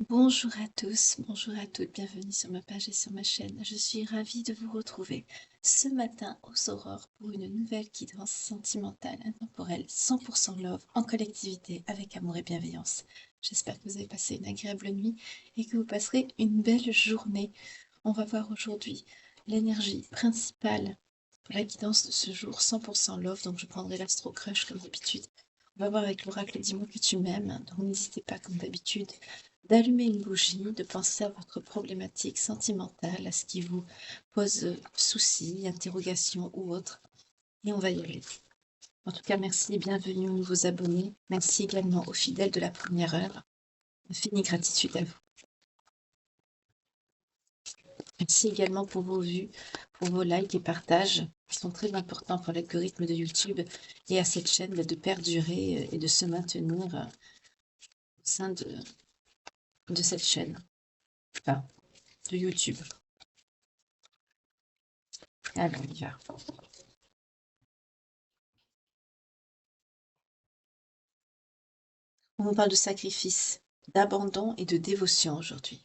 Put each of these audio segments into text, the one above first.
Bonjour à tous, bonjour à toutes, bienvenue sur ma page et sur ma chaîne. Je suis ravie de vous retrouver ce matin aux aurores pour une nouvelle guidance sentimentale, intemporelle, 100% love, en collectivité, avec amour et bienveillance. J'espère que vous avez passé une agréable nuit et que vous passerez une belle journée. On va voir aujourd'hui l'énergie principale pour la guidance de ce jour 100% love, donc je prendrai l'astro crush comme d'habitude. On va voir avec l'oracle Dis-moi que tu m'aimes, donc n'hésitez pas comme d'habitude d'allumer une bougie, de penser à votre problématique sentimentale, à ce qui vous pose souci, interrogation ou autre. Et on va y aller. En tout cas, merci et bienvenue aux nouveaux abonnés. Merci également aux fidèles de la première heure. Infinie gratitude à vous. Merci également pour vos vues, pour vos likes et partages, qui sont très importants pour l'algorithme de YouTube et à cette chaîne de perdurer et de se maintenir au sein de cette chaîne, enfin, de YouTube. Alors, on y va. On vous parle de sacrifice, d'abandon et de dévotion aujourd'hui.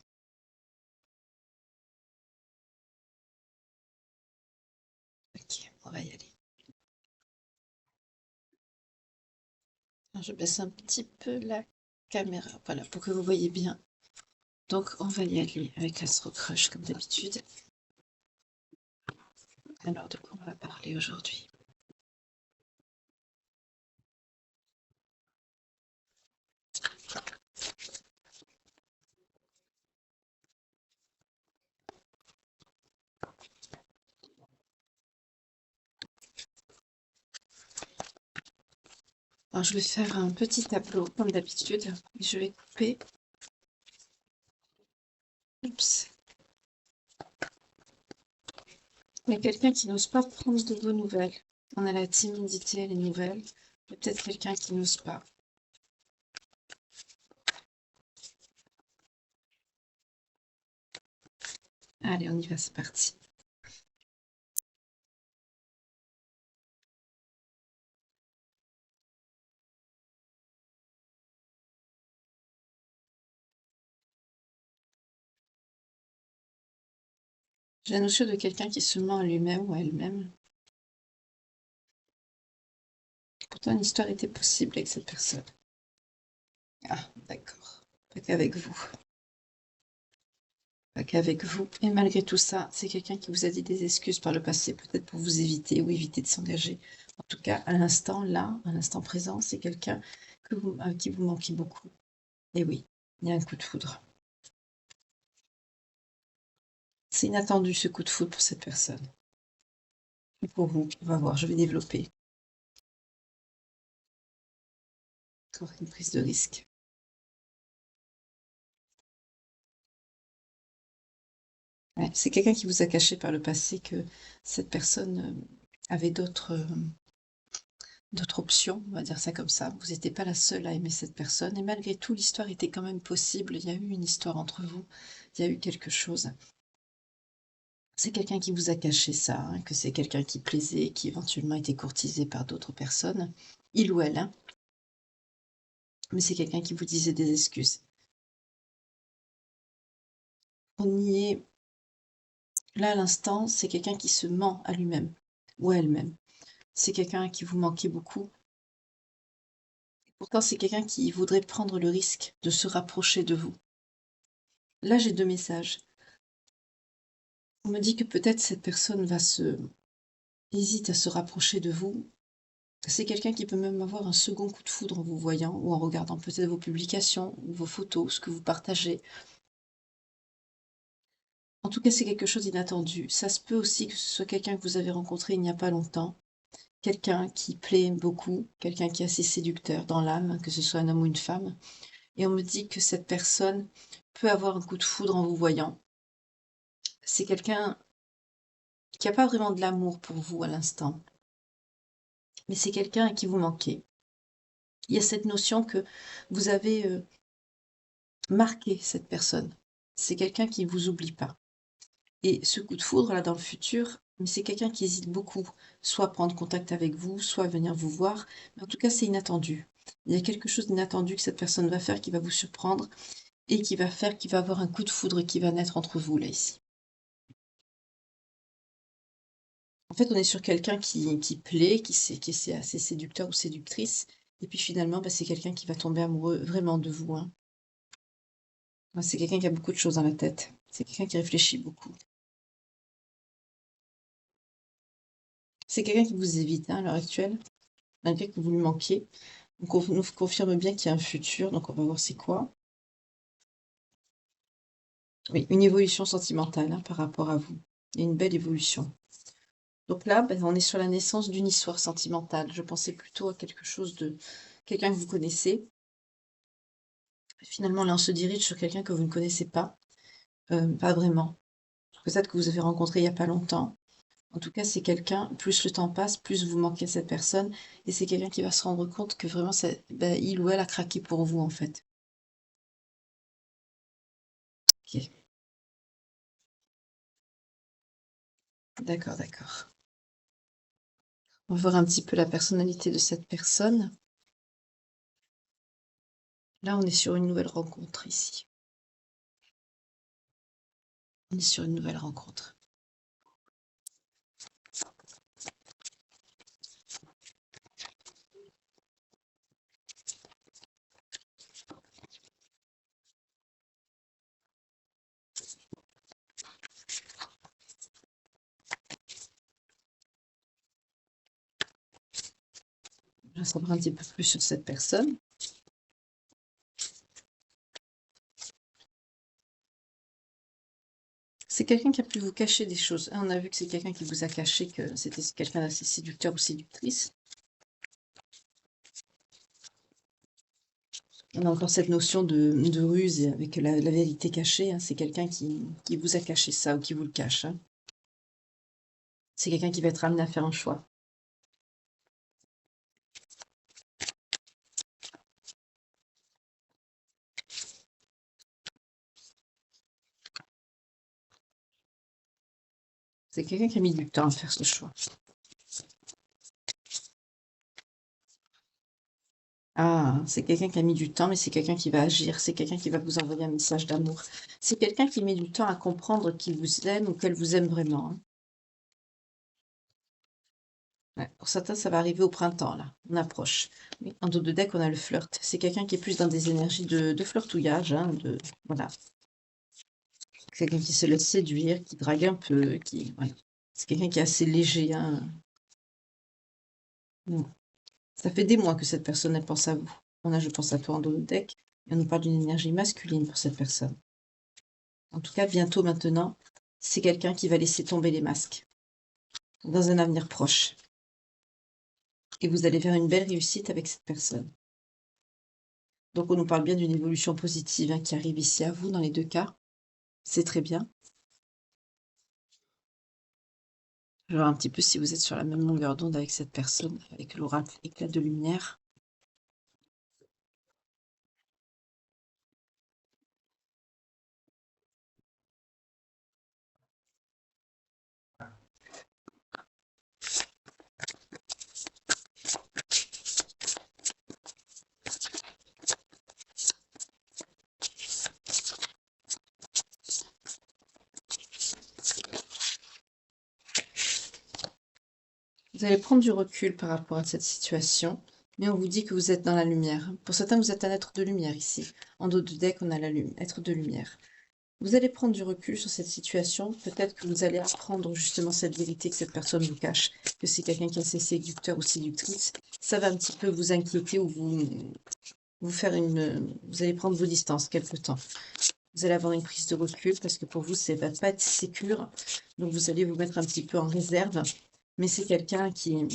Ok, on va y aller. Alors, je baisse un petit peu la caméra, voilà, pour que vous voyez bien. Donc, on va y aller avec l'Astro Crush comme d'habitude. Alors, de quoi on va parler aujourd'hui? Alors, je vais faire un petit tableau comme d'habitude. Je vais couper. Oups. Il y a quelqu'un qui n'ose pas prendre de vos nouvelles. On a la timidité, les nouvelles. Il y a peut-être quelqu'un qui n'ose pas. Allez, on y va, c'est parti. J'ai la notion de quelqu'un qui se ment à lui-même ou à elle-même. Pourtant, une histoire était possible avec cette personne. Ah, d'accord. Pas qu'avec vous. Pas qu'avec vous. Et malgré tout ça, c'est quelqu'un qui vous a dit des excuses par le passé, peut-être pour vous éviter ou éviter de s'engager. En tout cas, à l'instant là, à l'instant présent, c'est quelqu'un qui vous manquez beaucoup. Et oui, il y a un coup de foudre. C'est inattendu ce coup de foudre pour cette personne. Et pour vous, on va voir, je vais développer. Encore une prise de risque. Ouais, c'est quelqu'un qui vous a caché par le passé que cette personne avait d'autres options, on va dire ça comme ça. Vous n'étiez pas la seule à aimer cette personne et malgré tout, l'histoire était quand même possible. Il y a eu une histoire entre vous, il y a eu quelque chose. C'est quelqu'un qui vous a caché ça, hein, que c'est quelqu'un qui plaisait, qui éventuellement était courtisé par d'autres personnes, il ou elle, hein. Mais c'est quelqu'un qui vous disait des excuses. On y est, là à l'instant, c'est quelqu'un qui se ment à lui-même ou à elle-même. C'est quelqu'un à qui vous manquez beaucoup. Pourtant, c'est quelqu'un qui voudrait prendre le risque de se rapprocher de vous. Là, j'ai 2 messages. On me dit que peut-être cette personne hésite à se rapprocher de vous. C'est quelqu'un qui peut même avoir un second coup de foudre en vous voyant ou en regardant peut-être vos publications ou vos photos, ce que vous partagez. En tout cas, c'est quelque chose d'inattendu. Ça se peut aussi que ce soit quelqu'un que vous avez rencontré il n'y a pas longtemps, quelqu'un qui plaît beaucoup, quelqu'un qui est assez séducteur dans l'âme, que ce soit un homme ou une femme. Et on me dit que cette personne peut avoir un coup de foudre en vous voyant. C'est quelqu'un qui n'a pas vraiment de l'amour pour vous à l'instant, mais c'est quelqu'un à qui vous manquez. Il y a cette notion que vous avez marqué cette personne. C'est quelqu'un qui ne vous oublie pas. Et ce coup de foudre, là, dans le futur, mais c'est quelqu'un qui hésite beaucoup, soit à prendre contact avec vous, soit à venir vous voir. Mais en tout cas, c'est inattendu. Il y a quelque chose d'inattendu que cette personne va faire qui va vous surprendre. et qui va faire qu'il va avoir un coup de foudre qui va naître entre vous, là, ici. En fait, on est sur quelqu'un qui plaît, qui est assez séducteur ou séductrice, et puis finalement, bah, c'est quelqu'un qui va tomber amoureux vraiment de vous, hein. Ouais, c'est quelqu'un qui a beaucoup de choses dans la tête. C'est quelqu'un qui réfléchit beaucoup. C'est quelqu'un qui vous évite, hein, à l'heure actuelle, malgré que vous lui manquiez. Donc on nous confirme bien qu'il y a un futur, donc on va voir c'est quoi. Oui, une évolution sentimentale, hein, par rapport à vous. Il y a une belle évolution. Donc là, ben, on est sur la naissance d'une histoire sentimentale. Je pensais plutôt à quelque chose de quelqu'un que vous connaissez. Finalement, là, on se dirige sur quelqu'un que vous ne connaissez pas vraiment. Peut-être que vous avez rencontré il n'y a pas longtemps. En tout cas, c'est quelqu'un, plus le temps passe, plus vous manquez à cette personne, et c'est quelqu'un qui va se rendre compte que vraiment, ben, il ou elle a craqué pour vous, en fait. Ok, d'accord, d'accord. On va voir un petit peu la personnalité de cette personne. Là, on est sur une nouvelle rencontre ici. On est sur une nouvelle rencontre. Je vais en savoir un petit peu plus sur cette personne. C'est quelqu'un qui a pu vous cacher des choses. On a vu que c'est quelqu'un qui vous a caché que c'était quelqu'un d'assez séducteur ou séductrice. On a encore cette notion de ruse et avec la vérité cachée, hein. C'est quelqu'un qui vous a caché ça ou qui vous le cache, hein. C'est quelqu'un qui va être amené à faire un choix. C'est quelqu'un qui a mis du temps à faire ce choix. Ah, c'est quelqu'un qui a mis du temps, mais c'est quelqu'un qui va agir. C'est quelqu'un qui va vous envoyer un message d'amour. C'est quelqu'un qui met du temps à comprendre qu'il vous aime ou qu'elle vous aime vraiment, hein. Ouais, pour certains, ça va arriver au printemps, là. On approche. Oui, en dos de deck, on a le flirt. C'est quelqu'un qui est plus dans des énergies de flirtouillage, hein, voilà. C'est quelqu'un qui se laisse séduire, qui drague un peu, voilà. C'est quelqu'un qui est assez léger, hein. Mm. Ça fait des mois que cette personne, elle pense à vous. On a Je pense à toi en dos de deck, et on nous parle d'une énergie masculine pour cette personne. En tout cas, bientôt maintenant, c'est quelqu'un qui va laisser tomber les masques dans un avenir proche. Et vous allez vers une belle réussite avec cette personne. Donc on nous parle bien d'une évolution positive, hein, qui arrive ici à vous dans les deux cas. C'est très bien. Je vais voir un petit peu si vous êtes sur la même longueur d'onde avec cette personne, avec l'oracle éclat de lumière. Vous allez prendre du recul par rapport à cette situation, mais on vous dit que vous êtes dans la lumière. Pour certains, vous êtes un être de lumière ici. En dos de deck, on a être de lumière. Vous allez prendre du recul sur cette situation. Peut-être que vous allez apprendre justement cette vérité que cette personne vous cache, que c'est quelqu'un qui est assez séducteur ou séductrice. Ça va un petit peu vous inquiéter ou vous faire vous allez prendre vos distances quelque temps. Vous allez avoir une prise de recul parce que pour vous, ça va pas être sécure. Donc vous allez vous mettre un petit peu en réserve. Mais c'est quelqu'un qui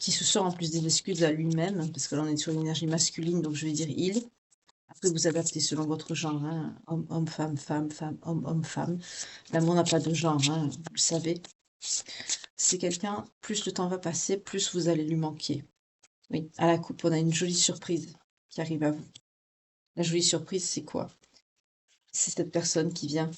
se sort en plus des excuses à lui-même, parce que là on est sur une énergie masculine, donc je vais dire il. Après vous adaptez selon votre genre, hein. Homme, homme, femme, femme, femme, homme, homme, femme. L'amour n'a pas de genre, hein, vous le savez. C'est quelqu'un, plus le temps va passer, plus vous allez lui manquer. Oui, à la coupe, on a une jolie surprise qui arrive à vous. La jolie surprise, c'est quoi? C'est cette personne qui vient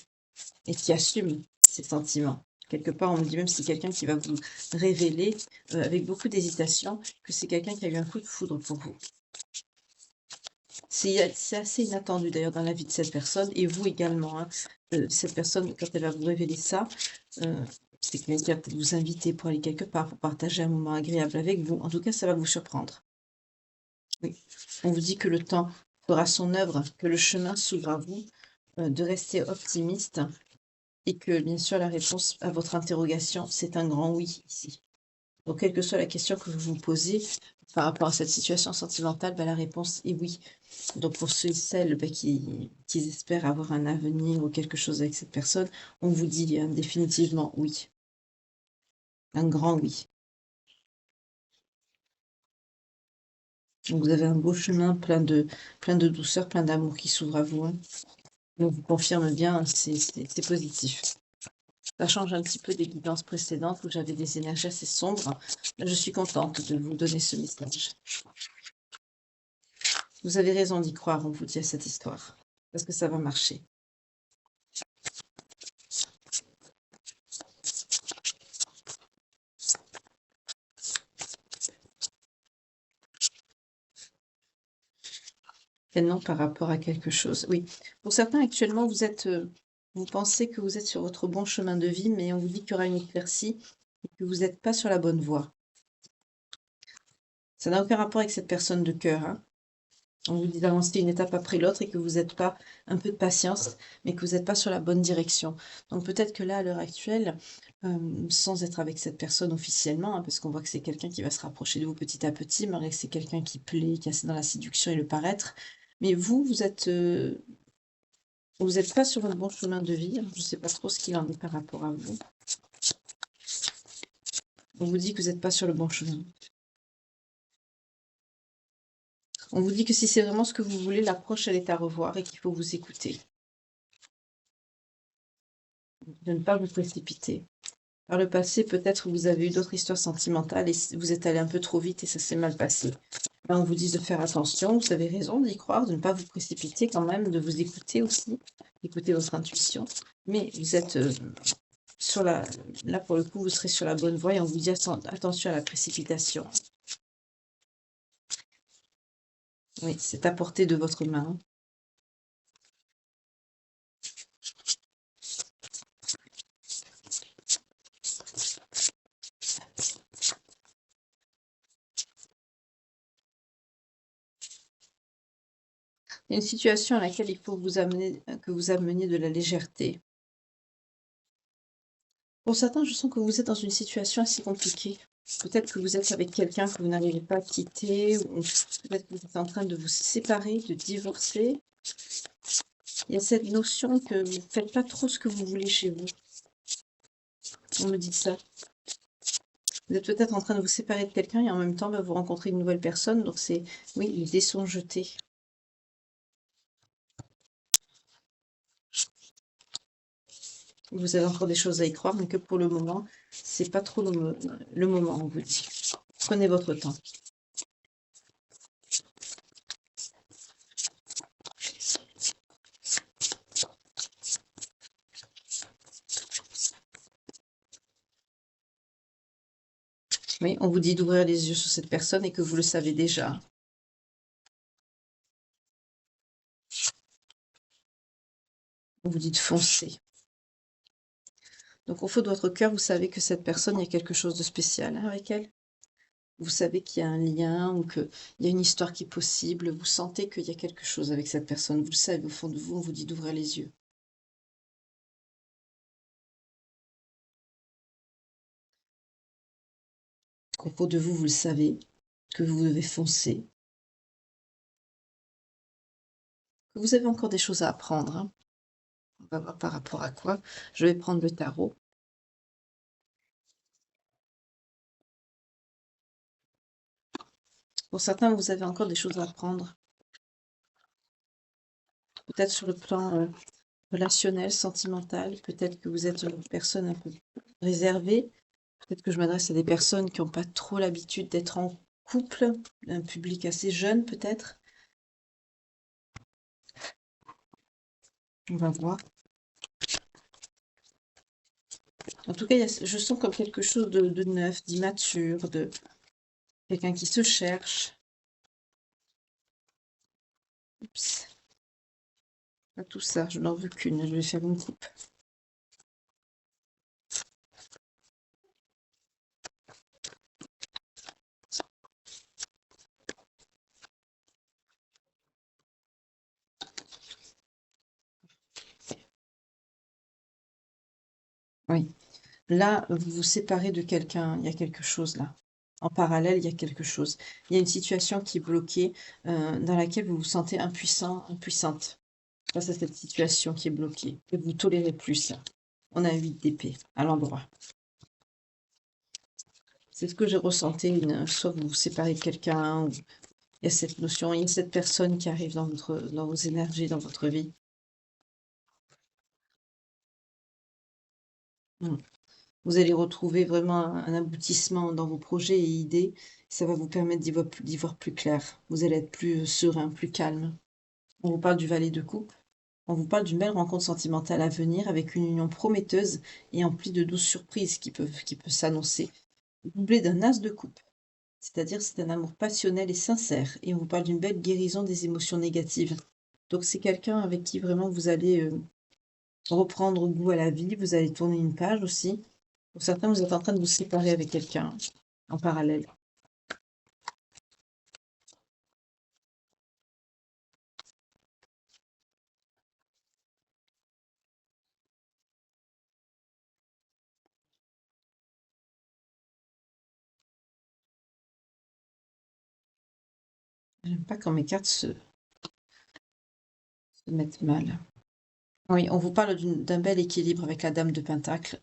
et qui assume ses sentiments. Quelque part, on me dit même c'est quelqu'un qui va vous révéler, avec beaucoup d'hésitation, que c'est quelqu'un qui a eu un coup de foudre pour vous. C'est assez inattendu d'ailleurs dans la vie de cette personne et vous également, hein. Cette personne, quand elle va vous révéler ça, c'est quelqu'un qui va peut-être vous inviter pour aller quelque part, pour partager un moment agréable avec vous. En tout cas, ça va vous surprendre. Oui. On vous dit que le temps fera son œuvre, que le chemin s'ouvre à vous, de rester optimiste et que bien sûr la réponse à votre interrogation, c'est un grand oui ici. Donc quelle que soit la question que vous vous posez par rapport à cette situation sentimentale, bah, la réponse est oui. Donc pour ceux et celles qui espèrent avoir un avenir ou quelque chose avec cette personne, on vous dit définitivement oui. Un grand oui. Donc vous avez un beau chemin plein de douceur, plein d'amour qui s'ouvre à vous, hein. On vous confirme bien, c'est positif. Ça change un petit peu des guidances précédentes où j'avais des énergies assez sombres. Là, je suis contente de vous donner ce message. Vous avez raison d'y croire, on vous dit à cette histoire, parce que ça va marcher. Pleinement par rapport à quelque chose. Oui, pour certains, actuellement, vous pensez que vous êtes sur votre bon chemin de vie, mais on vous dit qu'il y aura une éclaircie et que vous n'êtes pas sur la bonne voie. Ça n'a aucun rapport avec cette personne de cœur, hein. On vous dit d'avancer une étape après l'autre et que vous n'êtes pas un peu de patience, mais que vous n'êtes pas sur la bonne direction. Donc peut-être que là, à l'heure actuelle, sans être avec cette personne officiellement, hein, parce qu'on voit que c'est quelqu'un qui va se rapprocher de vous petit à petit, malgré que c'est quelqu'un qui plaît, qui est assez dans la séduction et le paraître, mais vous êtes pas sur le bon chemin de vie. Je ne sais pas trop ce qu'il en est par rapport à vous. On vous dit que vous n'êtes pas sur le bon chemin. On vous dit que si c'est vraiment ce que vous voulez, l'approche, elle est à revoir et qu'il faut vous écouter. De ne pas vous précipiter. Par le passé, peut-être vous avez eu d'autres histoires sentimentales et vous êtes allé un peu trop vite et ça s'est mal passé. Là, on vous dit de faire attention, vous avez raison d'y croire, de ne pas vous précipiter quand même, de vous écouter aussi, écouter votre intuition. Mais vous êtes là, pour le coup, vous serez sur la bonne voie et on vous dit attention à la précipitation. Oui, c'est à portée de votre main. Il y a une situation à laquelle il faut que vous ameniez de la légèreté. Pour certains, je sens que vous êtes dans une situation assez compliquée. Peut-être que vous êtes avec quelqu'un que vous n'arrivez pas à quitter, ou peut-être que vous êtes en train de vous séparer, de divorcer. Il y a cette notion que vous ne faites pas trop ce que vous voulez chez vous. On me dit ça. Vous êtes peut-être en train de vous séparer de quelqu'un et en même temps, vous rencontrez une nouvelle personne. Donc oui, les dés sont jetés. Vous avez encore des choses à y croire, mais que pour le moment, c'est pas trop le moment, on vous dit. Prenez votre temps. Oui, on vous dit d'ouvrir les yeux sur cette personne et que vous le savez déjà. On vous dit de foncer. Donc au fond de votre cœur, vous savez que cette personne, il y a quelque chose de spécial avec elle. Vous savez qu'il y a un lien ou qu'il y a une histoire qui est possible. Vous sentez qu'il y a quelque chose avec cette personne. Vous le savez au fond de vous, on vous dit d'ouvrir les yeux. Au fond de vous, vous le savez, que vous devez foncer. Que vous avez encore des choses à apprendre, hein. On va voir par rapport à quoi. Je vais prendre le tarot. Pour certains, vous avez encore des choses à apprendre. Peut-être sur le plan relationnel, sentimental. Peut-être que vous êtes une personne un peu réservée. Peut-être que je m'adresse à des personnes qui n'ont pas trop l'habitude d'être en couple. Un public assez jeune, peut-être. On va voir. En tout cas, je sens comme quelque chose de neuf, d'immature, de quelqu'un qui se cherche. Oups. Pas tout ça, je n'en veux qu'une. Je vais faire une coupe. Oui. Là, vous vous séparez de quelqu'un. Il y a quelque chose là. En parallèle, il y a quelque chose. Il y a une situation qui est bloquée, dans laquelle vous vous sentez impuissant, impuissante face à cette situation qui est bloquée. Et vous tolérez plus ça. On a 8 d'épée à l'endroit. C'est ce que j'ai ressenti. Soit vous vous séparez de quelqu'un, ou il y a cette notion, il y a cette personne qui arrive dans vos énergies, dans votre vie. Mm. Vous allez retrouver vraiment un aboutissement dans vos projets et idées. Ça va vous permettre d'y voir plus clair. Vous allez être plus serein, plus calme. On vous parle du valet de coupe. On vous parle d'une belle rencontre sentimentale à venir avec une union prometteuse et emplie de douces surprises qui peut s'annoncer. Doublé d'un as de coupe. C'est-à-dire c'est un amour passionnel et sincère. Et on vous parle d'une belle guérison des émotions négatives. Donc c'est quelqu'un avec qui vraiment vous allez reprendre goût à la vie. Vous allez tourner une page aussi. Pour certains, vous êtes en train de vous séparer avec quelqu'un en parallèle. J'aime pas quand mes cartes se mettent mal. Oui, on vous parle d'un bel équilibre avec la dame de Pentacle,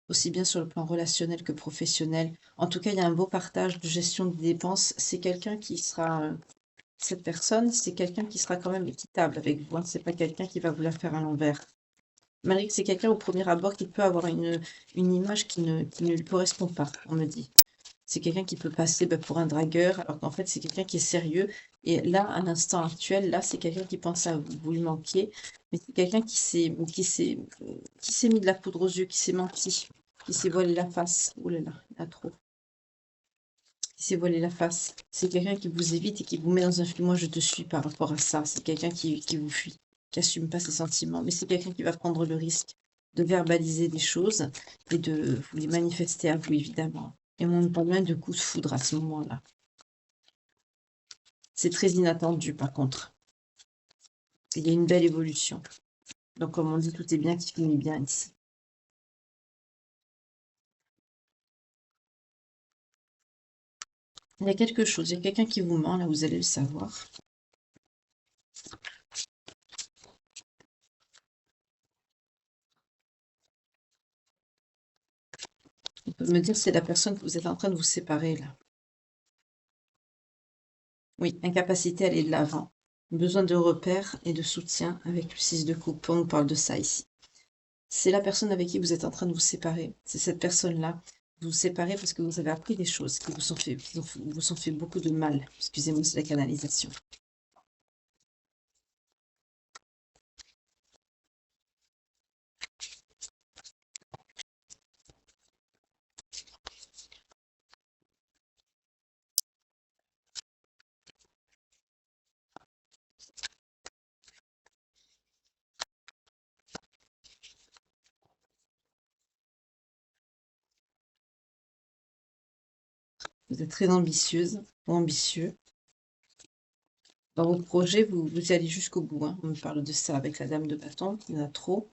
aussi bien sur le plan relationnel que professionnel. En tout cas, il y a un beau partage de gestion des dépenses. C'est quelqu'un qui sera, cette personne, c'est quelqu'un qui sera quand même équitable avec vous. Hein. C'est pas quelqu'un qui va vous la faire à l'envers. Malgré que c'est quelqu'un au premier abord qui peut avoir une image qui ne lui correspond pas, on me dit. C'est quelqu'un qui peut passer pour un dragueur, alors qu'en fait, c'est quelqu'un qui est sérieux. Et là, à l'instant actuel, là, c'est quelqu'un qui pense à vous, vous lui manquez, mais c'est quelqu'un qui s'est mis de la poudre aux yeux, qui s'est menti, qui s'est voilé la face. Ouh là là, il y en a trop. Qui s'est voilé la face. C'est quelqu'un qui vous évite et qui vous met dans un flou. Moi, je te suis par rapport à ça. C'est quelqu'un qui vous fuit, qui assume pas ses sentiments. Mais c'est quelqu'un qui va prendre le risque de verbaliser des choses et de vous les manifester à vous, évidemment. Et on ne parle même de coup de foudre à ce moment-là. C'est très inattendu, par contre. Il y a une belle évolution. Donc, comme on dit, tout est bien qui finit bien ici. Il y a quelque chose, il y a quelqu'un qui vous ment, là, vous allez le savoir. On peut me dire c'est la personne que vous êtes en train de vous séparer, là. Oui, incapacité à aller de l'avant. Besoin de repères et de soutien avec le 6 de coupe. On nous parle de ça ici. C'est la personne avec qui vous êtes en train de vous séparer. C'est cette personne-là. Vous vous séparez parce que vous avez appris des choses qui vous ont fait beaucoup de mal. Excusez-moi, c'est la canalisation. Vous êtes très ambitieuse ou ambitieux. Dans vos projets, vous y allez jusqu'au bout. Hein. On me parle de ça avec la dame de bâton. Il y en a trop.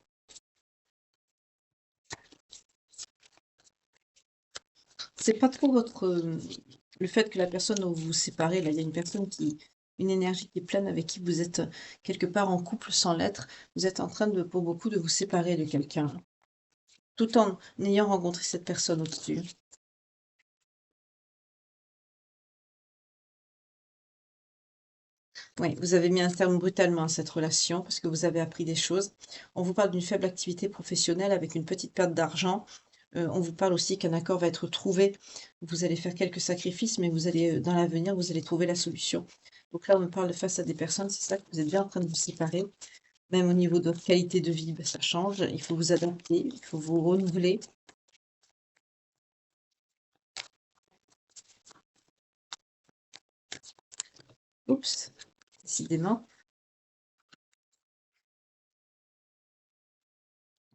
C'est pas trop le fait que la personne dont vous vous séparez, là, il y a une personne une énergie qui est pleine avec qui vous êtes quelque part en couple sans l'être. Vous êtes en train de, pour beaucoup, de vous séparer de quelqu'un, tout en ayant rencontré cette personne au-dessus. Oui, vous avez mis un terme brutalement à cette relation parce que vous avez appris des choses. On vous parle d'une faible activité professionnelle avec une petite perte d'argent. On vous parle aussi qu'un accord va être trouvé. Vous allez faire quelques sacrifices, mais vous allez, dans l'avenir, vous allez trouver la solution. Donc là, on me parle face à des personnes, c'est ça que vous êtes bien en train de vous séparer. Même au niveau de votre qualité de vie, ça change. Il faut vous adapter, il faut vous renouveler. Oups, décidément.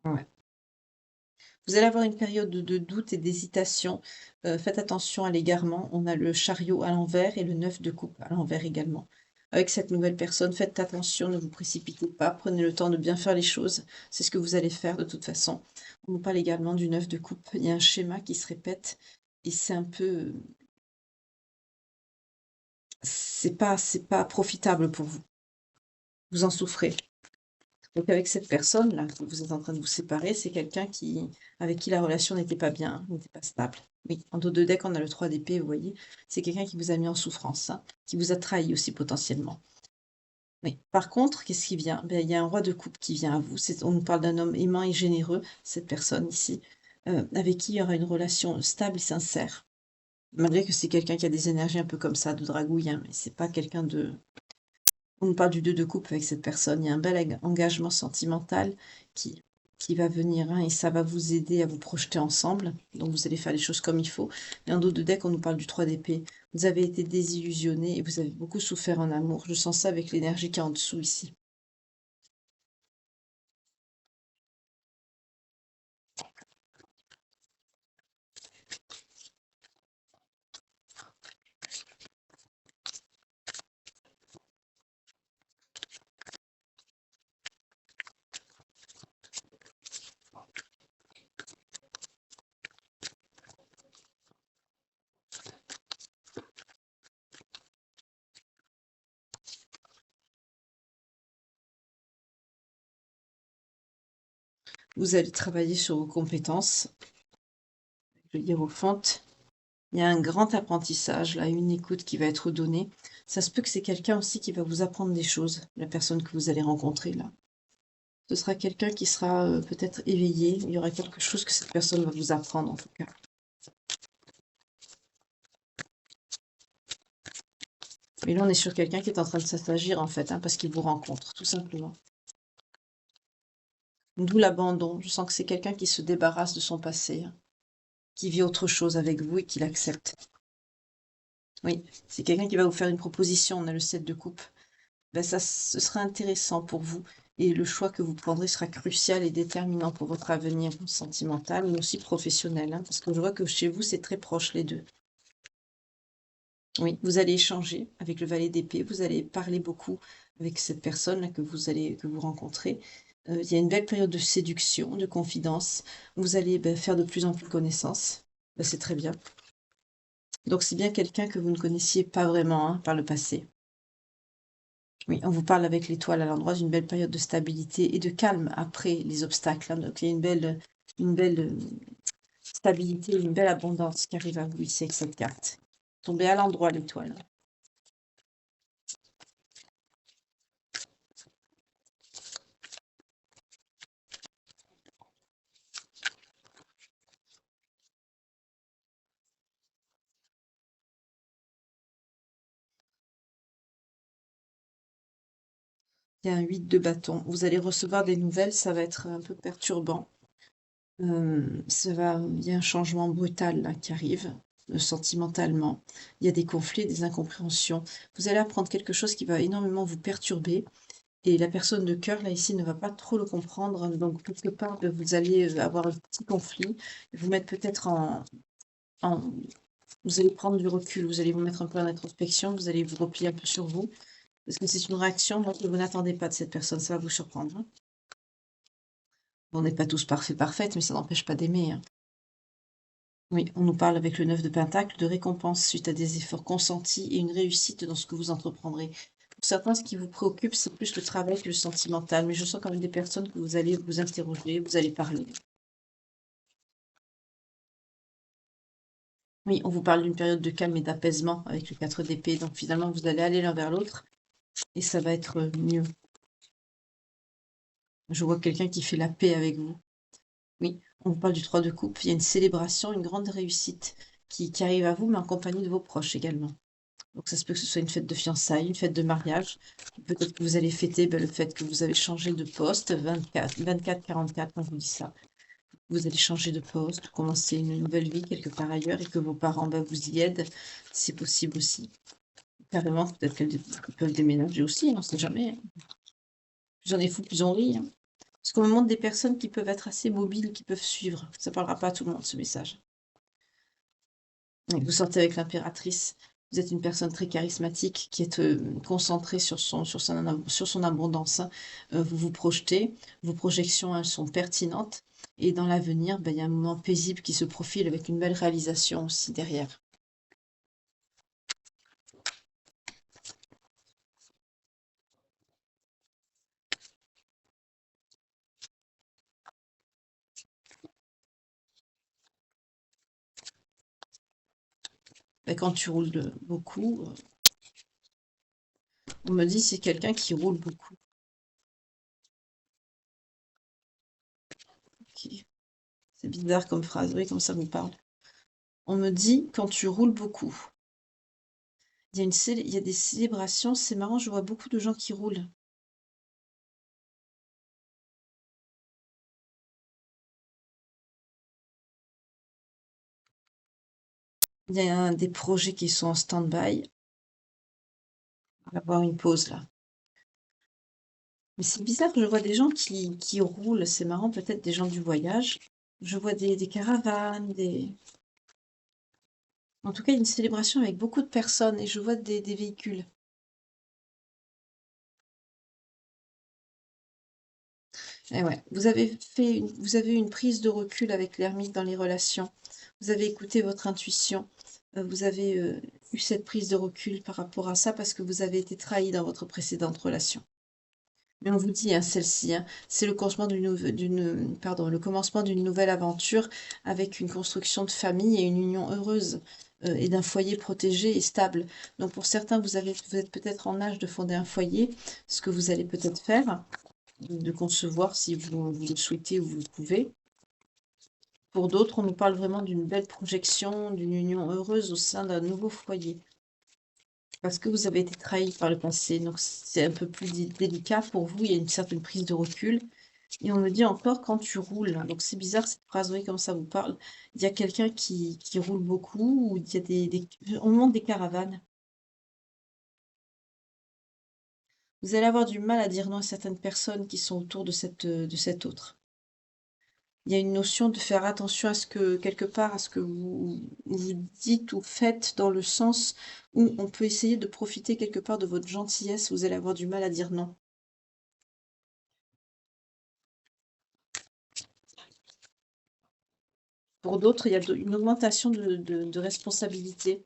Ouais. Vous allez avoir une période de doute et d'hésitation. Faites attention à l'égarement. On a le chariot à l'envers et le 9 de coupe à l'envers également. Avec cette nouvelle personne, faites attention, ne vous précipitez pas, prenez le temps de bien faire les choses. C'est ce que vous allez faire de toute façon. On nous parle également du 9 de coupe. Il y a un schéma qui se répète et c'est un peu, c'est pas profitable pour vous. Vous en souffrez. Donc avec cette personne-là, que vous êtes en train de vous séparer, c'est quelqu'un avec qui la relation n'était pas bien, n'était pas stable. Oui, en dos de deck, on a le 3 d'épée, vous voyez. C'est quelqu'un qui vous a mis en souffrance, hein, qui vous a trahi aussi potentiellement. Oui. Par contre, qu'est-ce qui vient? Ben, il y a un roi de coupe qui vient à vous. On nous parle d'un homme aimant et généreux, cette personne ici, avec qui il y aura une relation stable et sincère. Malgré que c'est quelqu'un qui a des énergies un peu comme ça, de dragouille, hein, mais c'est pas quelqu'un de... On nous parle du 2 de coupe avec cette personne. Il y a un bel engagement sentimental qui, qui va venir, hein, et ça va vous aider à vous projeter ensemble. Donc vous allez faire les choses comme il faut. Et en dos de deck, on nous parle du 3 d'épée. Vous avez été désillusionné et vous avez beaucoup souffert en amour. Je sens ça avec l'énergie qui est en dessous ici. Vous allez travailler sur vos compétences. Je veux dire, au fond, il y a un grand apprentissage, là, une écoute qui va être donnée. Ça se peut que c'est quelqu'un aussi qui va vous apprendre des choses, la personne que vous allez rencontrer là. Ce sera quelqu'un qui sera peut-être éveillé. Il y aura quelque chose que cette personne va vous apprendre en tout cas. Mais là, on est sur quelqu'un qui est en train de s'assagir en fait, hein, parce qu'il vous rencontre, tout simplement. D'où l'abandon. Je sens que c'est quelqu'un qui se débarrasse de son passé, hein, qui vit autre chose avec vous et qui l'accepte. Oui, c'est quelqu'un qui va vous faire une proposition. On a le 7 de coupe. Ben ça, ce sera intéressant pour vous. Et le choix que vous prendrez sera crucial et déterminant pour votre avenir sentimental, mais aussi professionnel, hein, parce que je vois que chez vous, c'est très proche les deux. Oui, vous allez échanger avec le valet d'épée, vous allez parler beaucoup avec cette personne-là que vous rencontrez. Il y a une belle période de séduction, de confidence. Vous allez, faire de plus en plus connaissance. C'est très bien. Donc c'est bien quelqu'un que vous ne connaissiez pas vraiment, hein, par le passé. Oui, on vous parle avec l'étoile à l'endroit d'une belle période de stabilité et de calme après les obstacles, hein. Donc il y a une belle stabilité, une belle abondance qui arrive à vous ici avec cette carte. Tombez à l'endroit l'étoile. Il y a un 8 de bâton. Vous allez recevoir des nouvelles, ça va être un peu perturbant. Il y a un changement brutal là, qui arrive, sentimentalement. Il y a des conflits, des incompréhensions. Vous allez apprendre quelque chose qui va énormément vous perturber. Et la personne de cœur, là, ici, ne va pas trop le comprendre. Donc, quelque part, vous allez avoir un petit conflit. Vous mettre peut-être en... Vous allez prendre du recul, vous allez vous mettre un peu en introspection, vous allez vous replier un peu sur vous. Parce que c'est une réaction que vous n'attendez pas de cette personne, ça va vous surprendre, hein. On n'est pas tous parfaits, parfaites, mais ça n'empêche pas d'aimer, hein. Oui, on nous parle avec le 9 de Pentacle de récompense suite à des efforts consentis et une réussite dans ce que vous entreprendrez. Pour certains, ce qui vous préoccupe, c'est plus le travail que le sentimental, mais je sens quand même des personnes que vous allez vous interroger, vous allez parler. Oui, on vous parle d'une période de calme et d'apaisement avec le 4 d'épée, donc finalement, vous allez aller l'un vers l'autre et ça va être mieux. Je vois quelqu'un qui fait la paix avec vous. Oui, on vous parle du 3 de coupe. Il y a une célébration, une grande réussite qui arrive à vous, mais en compagnie de vos proches également. Donc ça se peut que ce soit une fête de fiançailles, une fête de mariage. Peut-être que vous allez fêter le fait que vous avez changé de poste, 24-44 quand je vous dis ça. Vous allez changer de poste, commencer une nouvelle vie quelque part ailleurs et que vos parents vous y aident, c'est possible aussi. Carrément, peut-être qu'ils peuvent déménager aussi, on ne sait jamais, hein. Plus on est fou, plus on rit, hein. Parce qu'on me montre des personnes qui peuvent être assez mobiles, qui peuvent suivre. Ça ne parlera pas à tout le monde, ce message. Et vous sortez avec l'impératrice. Vous êtes une personne très charismatique qui est concentrée sur son abondance, hein. Vous vous projetez, vos projections, elles sont pertinentes. Et dans l'avenir, il y a un moment paisible qui se profile avec une belle réalisation aussi derrière. Quand tu roules beaucoup, on me dit c'est quelqu'un qui roule beaucoup. Ok. C'est bizarre comme phrase, oui, comme ça vous parle. On me dit quand tu roules beaucoup. Il y a des célébrations, c'est marrant, je vois beaucoup de gens qui roulent. Il y a des projets qui sont en stand-by. On va avoir une pause là. Mais c'est bizarre, je vois des gens qui roulent, c'est marrant, peut-être des gens du voyage. Je vois des caravanes, En tout cas, il y a une célébration avec beaucoup de personnes et je vois des véhicules. Et ouais, vous avez eu une prise de recul avec l'ermite dans les relations. Vous avez écouté votre intuition. Vous avez eu cette prise de recul par rapport à ça parce que vous avez été trahi dans votre précédente relation. Mais on vous dit, hein, celle-ci, hein, c'est le commencement le commencement d'une nouvelle aventure avec une construction de famille et une union heureuse et d'un foyer protégé et stable. Donc pour certains, vous êtes peut-être en âge de fonder un foyer, ce que vous allez peut-être faire, de concevoir si vous le souhaitez ou vous le pouvez. Pour d'autres, on nous parle vraiment d'une belle projection, d'une union heureuse au sein d'un nouveau foyer. Parce que vous avez été trahi par le passé, donc c'est un peu plus délicat pour vous, il y a une certaine prise de recul. Et on me dit encore quand tu roules, donc c'est bizarre cette phrase, oui, comme ça vous parle. Il y a quelqu'un qui roule beaucoup, ou il y a on me montre des caravanes. Vous allez avoir du mal à dire non à certaines personnes qui sont autour de cette autre. Il y a une notion de faire attention à ce que, quelque part, à ce que vous dites ou faites, dans le sens où on peut essayer de profiter quelque part de votre gentillesse, vous allez avoir du mal à dire non. Pour d'autres, il y a une augmentation de responsabilité.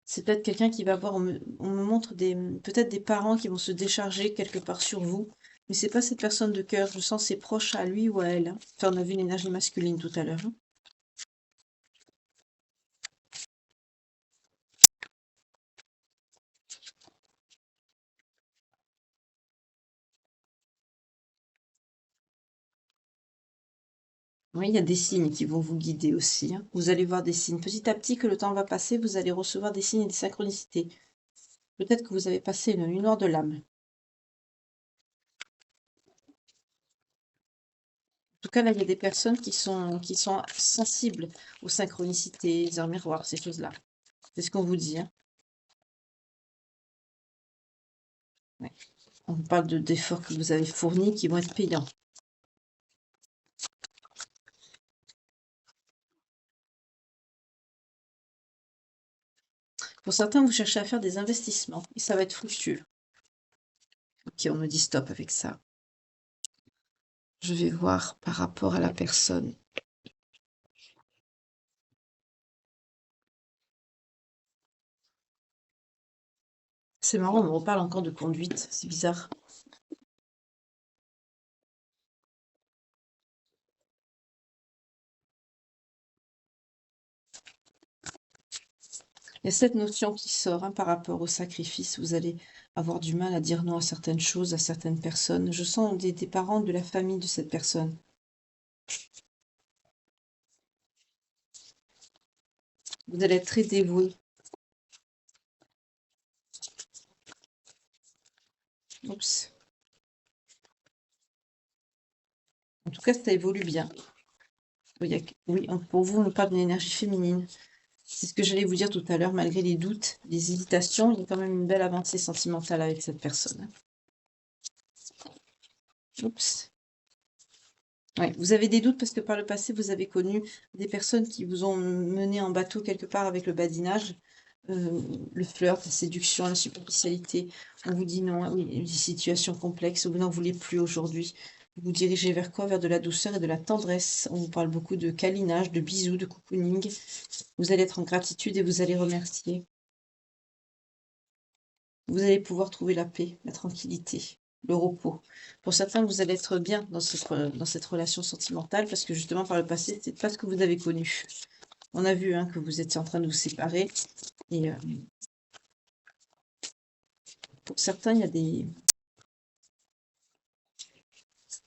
C'est peut-être quelqu'un qui va avoir, on me montre peut-être des parents qui vont se décharger quelque part sur vous, mais c'est pas cette personne de cœur, je sens c'est proche à lui ou à elle, hein. Enfin, on a vu une énergie masculine tout à l'heure, hein. Oui, il y a des signes qui vont vous guider aussi, hein. Vous allez voir des signes. Petit à petit, que le temps va passer, vous allez recevoir des signes et des synchronicités. Peut-être que vous avez passé une nuit noire de l'âme. En tout cas, là, il y a des personnes qui sont sensibles aux synchronicités, aux heures miroirs, ces choses-là. C'est ce qu'on vous dit, hein. Ouais. On vous parle d'efforts que vous avez fournis qui vont être payants. Pour certains, vous cherchez à faire des investissements et ça va être fructueux. Ok, on me dit stop avec ça. Je vais voir par rapport à la personne. C'est marrant, on me reparle encore de conduite, c'est bizarre. Il y a cette notion qui sort, hein, par rapport au sacrifice. Vous allez avoir du mal à dire non à certaines choses, à certaines personnes. Je sens des parents de la famille de cette personne. Vous allez être très dévoué. Oups. En tout cas, ça évolue bien. Oui, pour vous, on nous parle d'une énergie féminine. C'est ce que j'allais vous dire tout à l'heure, malgré les doutes, les hésitations, il y a quand même une belle avancée sentimentale avec cette personne. Oups. Ouais, vous avez des doutes parce que par le passé, vous avez connu des personnes qui vous ont mené en bateau quelque part avec le badinage, le flirt, la séduction, la superficialité. On vous dit non, ah oui, des situations complexes, vous n'en voulez plus aujourd'hui. Vous vous dirigez vers quoi? Vers de la douceur et de la tendresse. On vous parle beaucoup de câlinage, de bisous, de cocooning. Vous allez être en gratitude et vous allez remercier. Vous allez pouvoir trouver la paix, la tranquillité, le repos. Pour certains, vous allez être bien dans cette relation sentimentale parce que justement, par le passé, c'est pas ce que vous avez connu. On a vu hein, que vous étiez en train de vous séparer. Et pour certains, il y a des...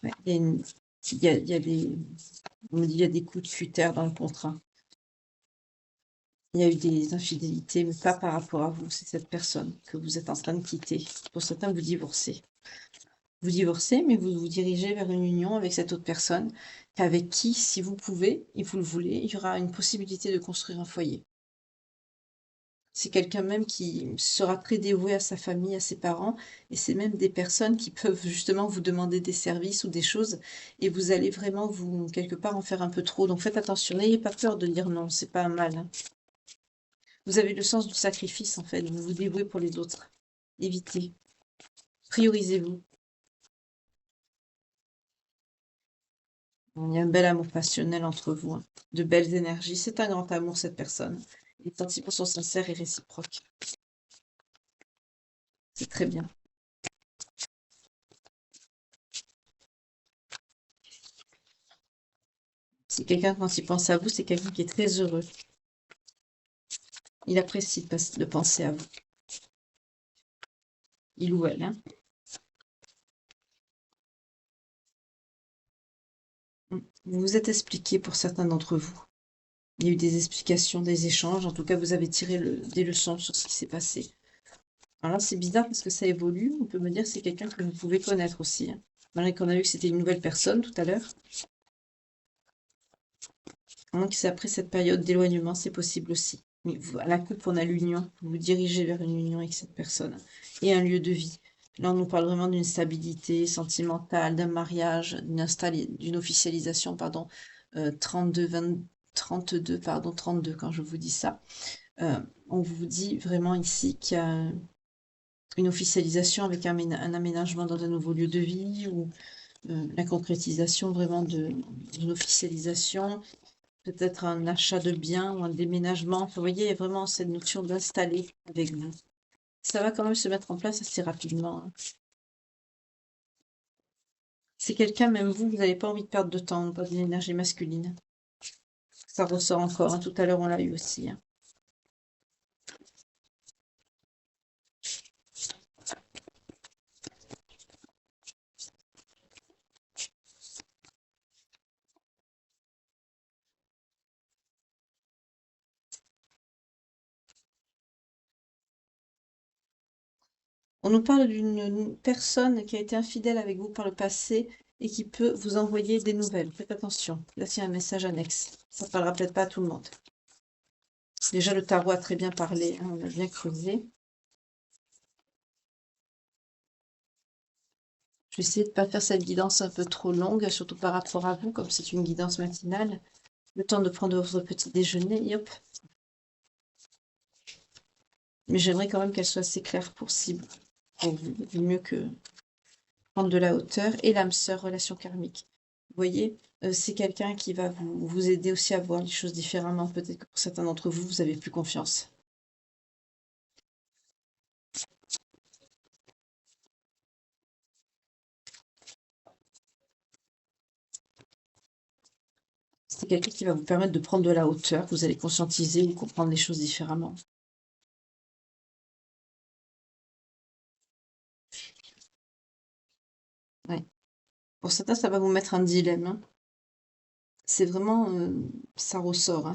ouais, il y a des... On me dit il y a des coups de cutter dans le contrat. Il y a eu des infidélités, mais pas par rapport à vous. C'est cette personne que vous êtes en train de quitter. Pour certains, vous divorcez. Vous divorcez, mais vous vous dirigez vers une union avec cette autre personne, avec qui, si vous pouvez et vous le voulez, il y aura une possibilité de construire un foyer. C'est quelqu'un même qui sera très dévoué à sa famille, à ses parents, et c'est même des personnes qui peuvent justement vous demander des services ou des choses, et vous allez vraiment vous, quelque part, en faire un peu trop. Donc faites attention, n'ayez pas peur de dire non, c'est pas un mal, hein. Vous avez le sens du sacrifice, en fait, vous vous dévouez pour les autres. Évitez. Priorisez-vous. Il y a un bel amour passionnel entre vous, hein. De belles énergies. C'est un grand amour, cette personne. Les sentiments sont sincères et réciproques. C'est très bien. C'est quelqu'un, quand il pense à vous, c'est quelqu'un qui est très heureux. Il apprécie de penser à vous. Il ou elle, hein. Vous vous êtes expliqué pour certains d'entre vous. Il y a eu des explications, des échanges. En tout cas, vous avez tiré des leçons sur ce qui s'est passé. Alors là, c'est bizarre parce que ça évolue. On peut me dire que c'est quelqu'un que vous pouvez connaître aussi, hein. Malgré qu'on a vu que c'était une nouvelle personne tout à l'heure. Donc c'est après cette période d'éloignement, c'est possible aussi. Mais à la coupe, on a l'union. Vous vous dirigez vers une union avec cette personne et un lieu de vie. Là, on nous parle vraiment d'une stabilité sentimentale, d'un mariage, d'une officialisation, pardon, 32, 20, 32, pardon, 32 quand je vous dis ça. On vous dit vraiment ici qu'il y a une officialisation avec un aménagement dans un nouveau lieu de vie ou la concrétisation vraiment d'une officialisation, peut-être un achat de biens ou un déménagement. Vous voyez, il y a vraiment cette notion d'installer avec vous. Ça va quand même se mettre en place assez rapidement, hein. C'est quelqu'un, même vous, vous n'avez pas envie de perdre de temps, pas d'une énergie masculine. Ça ressort encore, hein. Tout à l'heure, on l'a eu aussi, hein. On nous parle d'une personne qui a été infidèle avec vous par le passé et qui peut vous envoyer des nouvelles. Faites attention. Là, c'est un message annexe. Ça ne parlera peut-être pas à tout le monde. Déjà, le tarot a très bien parlé, hein, on a bien creusé. Je vais essayer de ne pas faire cette guidance un peu trop longue, surtout par rapport à vous, comme c'est une guidance matinale. Le temps de prendre votre petit déjeuner, et hop. Mais j'aimerais quand même qu'elle soit assez claire pour cible. Pour vous, vaut mieux que prendre de la hauteur. Et l'âme sœur, relation karmique. Vous voyez, c'est quelqu'un qui va vous aider aussi à voir les choses différemment. Peut-être que pour certains d'entre vous, vous avez plus confiance. C'est quelqu'un qui va vous permettre de prendre de la hauteur. Vous allez conscientiser ou comprendre les choses différemment. Ouais. Pour certains, ça va vous mettre un dilemme, hein. C'est vraiment, ça ressort, hein.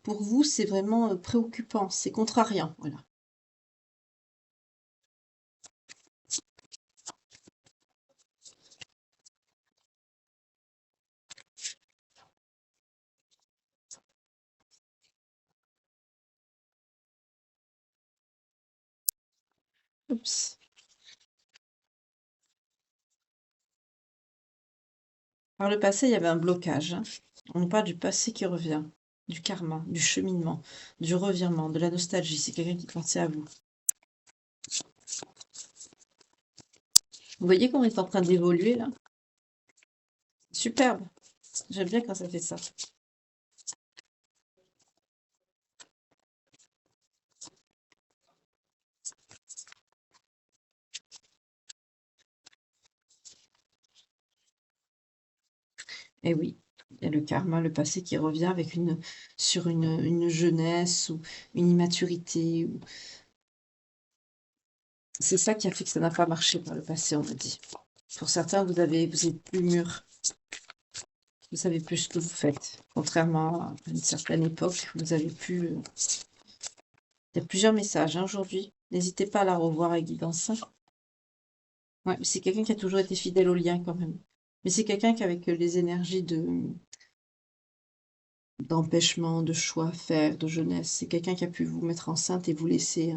Pour vous, c'est vraiment préoccupant, c'est contrariant, voilà. Oups. Par le passé, il y avait un blocage, hein. On nous parle du passé qui revient, du karma, du cheminement, du revirement, de la nostalgie. C'est quelqu'un qui pensait à vous. Vous voyez comment il est en train d'évoluer là? Superbe. J'aime bien quand ça fait ça. Et oui, il y a le karma, le passé qui revient avec sur une jeunesse ou une immaturité. C'est ça qui a fait que ça n'a pas marché par le passé, on me dit. Pour certains, vous êtes plus mûr. Vous savez plus ce que vous faites. Contrairement à une certaine époque, vous avez pu. Il y a plusieurs messages hein, aujourd'hui. N'hésitez pas à la revoir avec Guidance. Ouais, mais c'est quelqu'un qui a toujours été fidèle au lien quand même. Mais c'est quelqu'un qui, avec les énergies d'empêchement, de choix à faire, de jeunesse, c'est quelqu'un qui a pu vous mettre enceinte et vous laisser.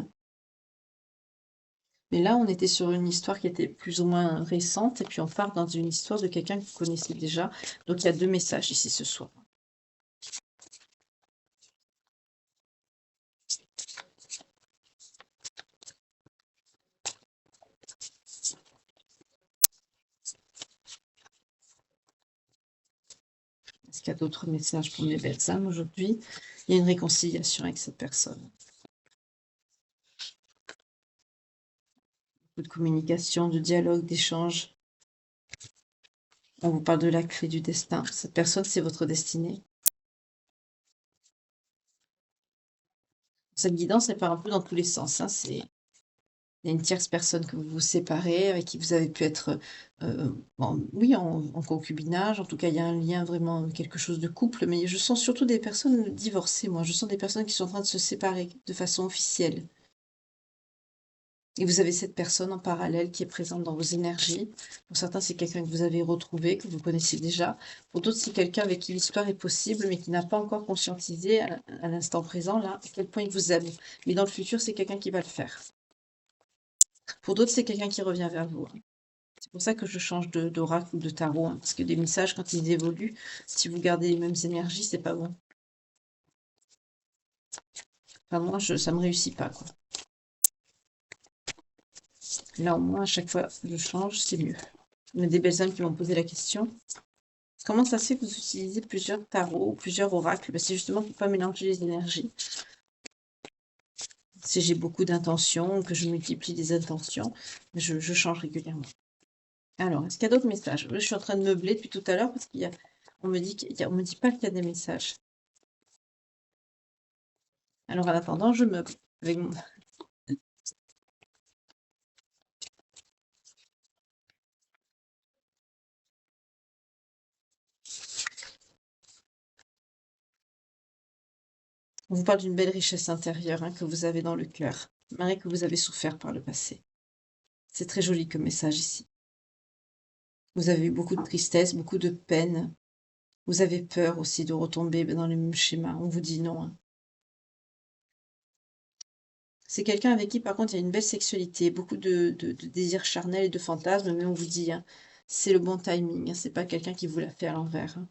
Mais là, on était sur une histoire qui était plus ou moins récente, et puis on part dans une histoire de quelqu'un que vous connaissez déjà. Donc il y a deux messages ici ce soir. Est-ce qu'il y a d'autres messages pour mes belles âmes aujourd'hui? Il y a une réconciliation avec cette personne. Beaucoup de communication, de dialogue, d'échange. On vous parle de la clé du destin. Cette personne, c'est votre destinée. Cette guidance, elle part un peu dans tous les sens. Hein. Il y a une tierce personne que vous vous séparez, avec qui vous avez pu être, oui, en concubinage. En tout cas, il y a un lien vraiment, quelque chose de couple. Mais je sens surtout des personnes divorcées, moi. Je sens des personnes qui sont en train de se séparer de façon officielle. Et vous avez cette personne en parallèle qui est présente dans vos énergies. Pour certains, c'est quelqu'un que vous avez retrouvé, que vous connaissez déjà. Pour d'autres, c'est quelqu'un avec qui l'histoire est possible, mais qui n'a pas encore conscientisé à l'instant présent, là, à quel point il vous aime. Mais dans le futur, c'est quelqu'un qui va le faire. Pour d'autres, c'est quelqu'un qui revient vers vous. C'est pour ça que je change d'oracle ou de tarot, hein, parce que des messages, quand ils évoluent, si vous gardez les mêmes énergies, c'est pas bon. Enfin, moi, ça me réussit pas, quoi. Là, au moins, à chaque fois que je change, c'est mieux. Il y a des belles âmes qui m'ont posé la question. Comment ça se fait que vous utilisez plusieurs tarots ou plusieurs oracles? Ben, c'est justement pour ne pas mélanger les énergies. Si j'ai beaucoup d'intentions, que je multiplie des intentions, je change régulièrement. Alors, est-ce qu'il y a d'autres messages? Je suis en train de meubler depuis tout à l'heure parce on me dit pas qu'il y a des messages. Alors, en attendant, je meuble avec mon... On vous parle d'une belle richesse intérieure hein, que vous avez dans le cœur, malgré que vous avez souffert par le passé. C'est très joli comme message ici. Vous avez eu beaucoup de tristesse, beaucoup de peine. Vous avez peur aussi de retomber dans le même schéma. On vous dit non. Hein. C'est quelqu'un avec qui, par contre, il y a une belle sexualité, beaucoup de désirs charnels et de fantasmes, mais on vous dit, hein, c'est le bon timing, hein, c'est pas quelqu'un qui vous l'a fait à l'envers. Hein.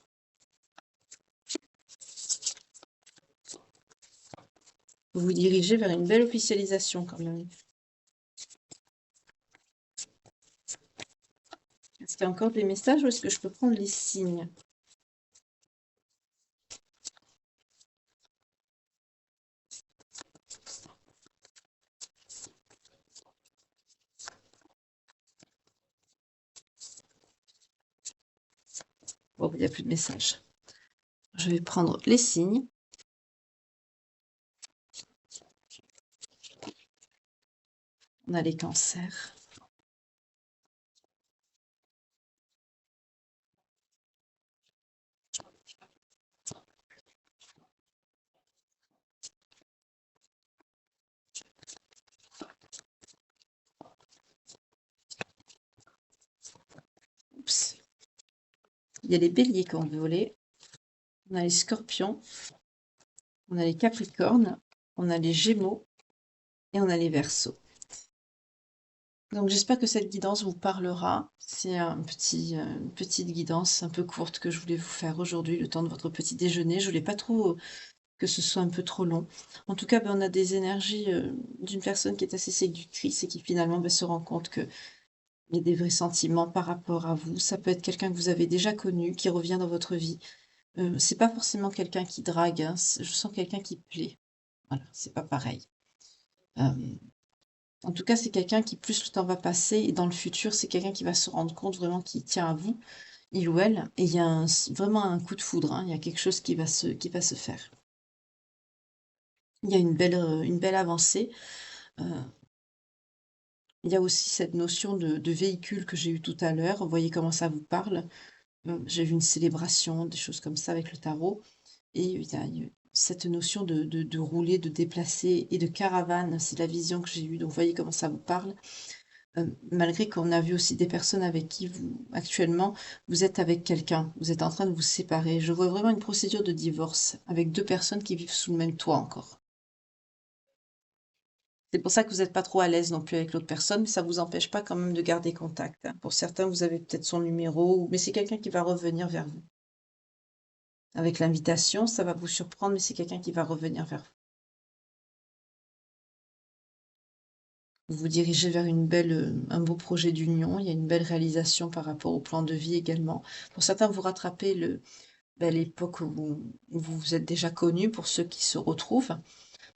Vous vous dirigez vers une belle officialisation quand même. Est-ce qu'il y a encore des messages ou est-ce que je peux prendre les signes? Bon, il n'y a plus de messages. Je vais prendre les signes. On a les cancers. Oups. Il y a les béliers qui ont volé. On a les scorpions. On a les capricornes. On a les gémeaux. Et on a les verseaux. Donc j'espère que cette guidance vous parlera. C'est une petite guidance un peu courte que je voulais vous faire aujourd'hui, le temps de votre petit déjeuner. Je voulais pas trop que ce soit un peu trop long. En tout cas, on a des énergies, d'une personne qui est assez séductrice et qui finalement, se rend compte qu'il y a des vrais sentiments par rapport à vous. Ça peut être quelqu'un que vous avez déjà connu, qui revient dans votre vie. C'est pas forcément quelqu'un qui drague, hein, je sens quelqu'un qui plaît. Voilà, c'est pas pareil. Hem En tout cas, c'est quelqu'un qui, plus le temps va passer et dans le futur, c'est quelqu'un qui va se rendre compte vraiment qu'il tient à vous, il ou elle, et il y a vraiment un coup de foudre, hein, il y a quelque chose qui va se faire. Il y a une belle avancée. Heu, il y a aussi cette notion de véhicule que j'ai eue tout à l'heure. Vous voyez comment ça vous parle? J'ai vu une célébration, des choses comme ça avec le tarot, et il y a cette notion de rouler, de déplacer et de caravane, c'est la vision que j'ai eue, donc vous voyez comment ça vous parle? Malgré qu'on a vu aussi des personnes avec qui vous actuellement, vous êtes avec quelqu'un, vous êtes en train de vous séparer. Je vois vraiment une procédure de divorce avec 2 personnes qui vivent sous le même toit encore. C'est pour ça que vous n'êtes pas trop à l'aise non plus avec l'autre personne, mais ça vous empêche pas quand même de garder contact, hein. Pour certains, vous avez peut-être son numéro, mais c'est quelqu'un qui va revenir vers vous. Avec l'invitation, ça va vous surprendre, mais c'est quelqu'un qui va revenir vers vous. Vous vous dirigez vers un beau projet d'union, il y a une belle réalisation par rapport au plan de vie également. Pour certains, vous rattrapez l'époque où vous vous êtes déjà connus, pour ceux qui se retrouvent.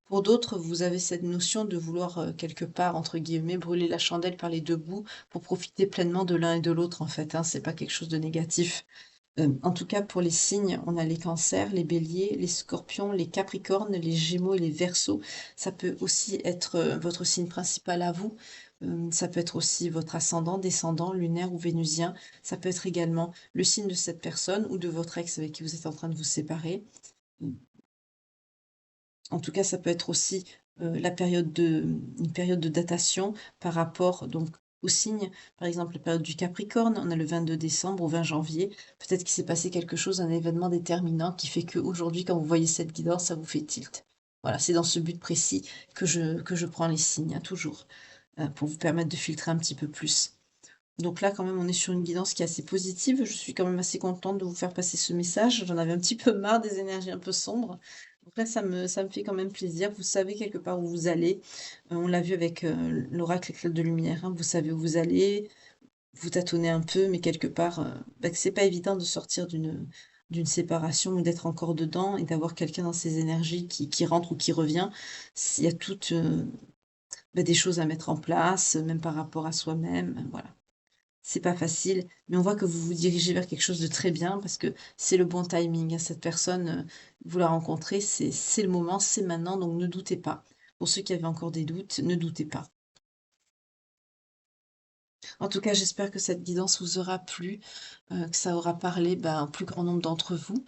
Pour d'autres, vous avez cette notion de vouloir, quelque part, entre guillemets, «brûler la chandelle par les 2 bouts» pour profiter pleinement de l'un et de l'autre, en fait, hein. C'est pas quelque chose de négatif. En tout cas, pour les signes, on a les cancers, les béliers, les scorpions, les capricornes, les gémeaux et les verseaux. Ça peut aussi être, votre signe principal à vous. Ça peut être aussi votre ascendant, descendant, lunaire ou vénusien. Ça peut être également le signe de cette personne ou de votre ex avec qui vous êtes en train de vous séparer. Mmh, en tout cas, ça peut être aussi, une période de datation par rapport donc aux signes. Par exemple, la période du Capricorne, on a le 22 décembre au 20 janvier. Peut-être qu'il s'est passé quelque chose, un événement déterminant qui fait qu'aujourd'hui, quand vous voyez cette guidance, ça vous fait tilt. Voilà, c'est dans ce but précis que je prends les signes, hein, toujours, pour vous permettre de filtrer un petit peu plus. Donc là, quand même, on est sur une guidance qui est assez positive. Je suis quand même assez contente de vous faire passer ce message. J'en avais un petit peu marre des énergies un peu sombres. Donc là, ça me fait quand même plaisir. Vous savez quelque part où vous allez. On l'a vu avec l'oracle éclat de lumière, hein. Vous savez où vous allez, vous tâtonnez un peu, mais quelque part, que c'est pas évident de sortir d'une séparation ou d'être encore dedans et d'avoir quelqu'un dans ses énergies qui rentre ou qui revient. Il y a toutes des choses à mettre en place, même par rapport à soi-même, voilà. C'est pas facile, mais on voit que vous vous dirigez vers quelque chose de très bien parce que c'est le bon timing, hein. Cette personne, vous la rencontrez, c'est le moment, c'est maintenant, donc ne doutez pas. Pour ceux qui avaient encore des doutes, ne doutez pas. En tout cas, j'espère que cette guidance vous aura plu, que ça aura parlé, au plus grand nombre d'entre vous.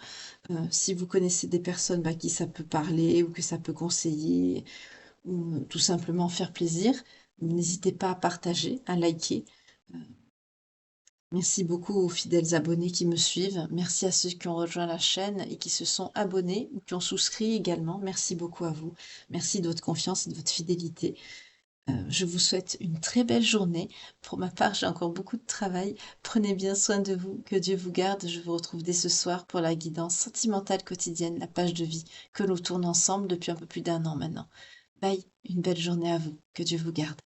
Si vous connaissez des personnes, à qui ça peut parler ou que ça peut conseiller ou tout simplement faire plaisir, n'hésitez pas à partager, à liker. Merci beaucoup aux fidèles abonnés qui me suivent. Merci à ceux qui ont rejoint la chaîne et qui se sont abonnés ou qui ont souscrit également. Merci beaucoup à vous. Merci de votre confiance et de votre fidélité. Je vous souhaite une très belle journée. Pour ma part, j'ai encore beaucoup de travail. Prenez bien soin de vous. Que Dieu vous garde. Je vous retrouve dès ce soir pour la guidance sentimentale quotidienne, la page de vie que nous tournons ensemble depuis un peu plus d'1 an maintenant. Bye. Une belle journée à vous. Que Dieu vous garde.